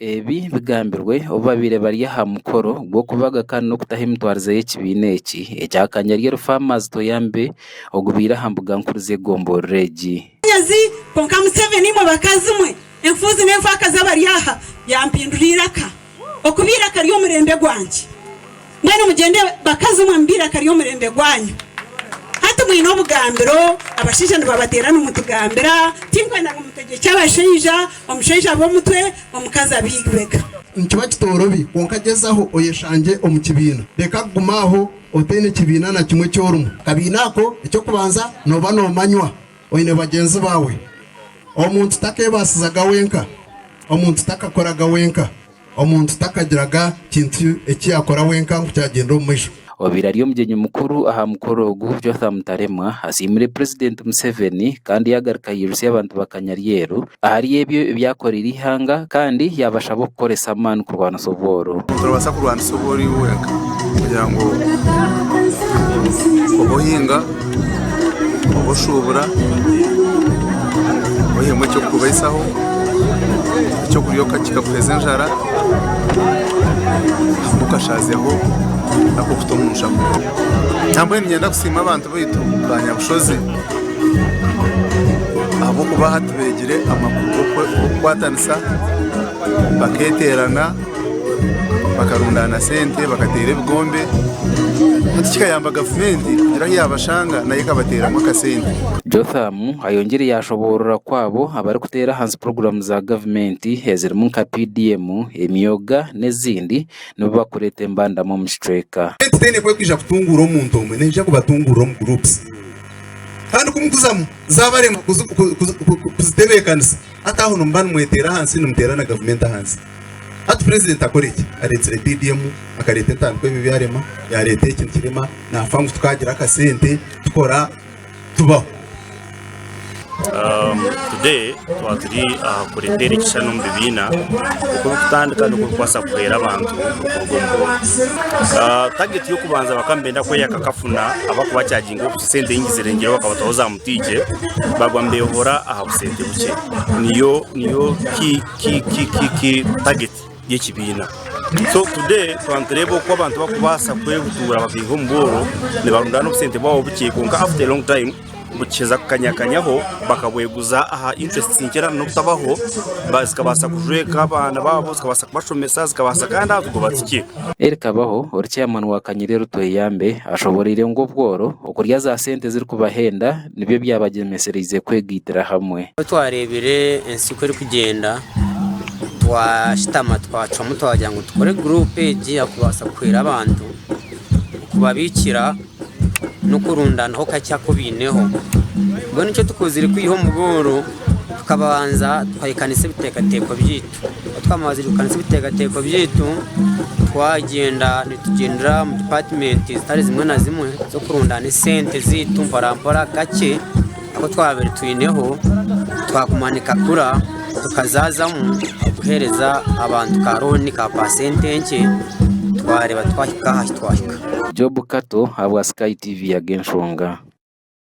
Ebi bigambirwe obabire bari aha mukoro gwo kubaga kandi no kutaha emitwarize y'ekibiina eki ekyakanyaryeru Farmers Toyambe ogubire aha mbuga nkuru z'egomborero egi. Konka Museveni mu bakazi mwe enfuzi n'enfaka z'abari aha yampindurira ka okubira kari omurembe gwanje mwene mugende bakazi mwe mbira kari omurembe gwanyu hati mwino obugambiro abashaija nibabateera n'omutugambira tinkwenda ng'omutegeki abashaija omushaija b'omutwe omukazi abigwega nkiba kitorobi konka gezaho oyeshanje omu kibiina leka kugumaho otaine ekibiina na kimwe ky'orumu kabiina ako ekyokubanza noba nomanywa oine bagenzi bawe omuntu takebasizaga wenka omuntu takakoraga wenka omuntu takagiraga kintu ekiyakora wenka nkukyagenda omu maisho. Obira ari omugenyi mukuru aha mukoro ogu Jotham Mutaremwa asiimire President Museveni kandi yagaruka yirusi abantu bakanyaryeru ahari ebyo ebyakorera ihanga kandi yabashaba okukoresa amaani kurwanisa obworo. Turabasa kurwanisa obworo wenka kugira ngo obuhinga obushubura ohimwe cyo kubaisaho cyo kuryoka kikakureza enjara mukashazeho ako kutomusha tambwe ngenda kusima abantu bitu banyabushozi abo kuba hatubegire amakuru okwatanisa baketerana bakarundana sente bakatera ebigombe kikayamba gavumenti kugira yabashanga naye kabateramo akasente. Jotham ayongere yashoborora kwabo abari kutera hansi program za gavumenti ezirimu nka PDM emyoga n'ezindi nibo bakureta embanda mu mstreka tene kwe kwija kutungura omuntu omwe neja kubatungura mu groups kandi kumukuzamu zabarema kuzitebekanisa ataho nombana mwetera hansi nomutera na gavumenti hansi. Hati president akoreki aretse PDM akareta ntandwe ibi byarema yareta ikintu kirema nafangu tukagira akasente tukora tubaho. Today twaturi kuretera ekishano mu bibiina okutandika n'okukwasa kuhera abantu target y'okubanza bakambenda kweyaka kafuna abakuba kyaginga okusente nyingi zirengera bakabatoza mutije bagwa mbehora aha busente buke niyo ki target y'ekibiina. So today twantereba ko abantu bakubasa kwebutura babiho mboro ne barundana obusente bwabo buke konka after a long time bukiza kanyakanyaho bakabweguza aha interest sinkera no kutabaho bazikabasa kujweka abana babo zikabasa kubashomesa zikabasa kandi avugo batike erikabaho oricyaman wa Kanyaryeru Toyambe ashoborire ngo bworo okurya za sente ziri kubahenda nibyo byabagemesereze kwegitira hamwe. Twarebire ensiko iri kugenda twashitama twacamo twagira ngo tukore group egiye kubasa kwera abantu kubabikira no kurundanaho kacyakubineho ngo nicyo tukuzire kwiho mugoro tukabanza twayikanise bitekateko byitu twamaze tukanise bitekateko byitu twagenda nitugendera mu department zitari zimwe na zimwe zo kurundana sente zitu mparampara gake ako twabere tuyineho twakumanika kura tukazazamu guhereza abantu karoni ka pasente nke twareba twahika. Job Kato habwa Sky TV ya Genshonga.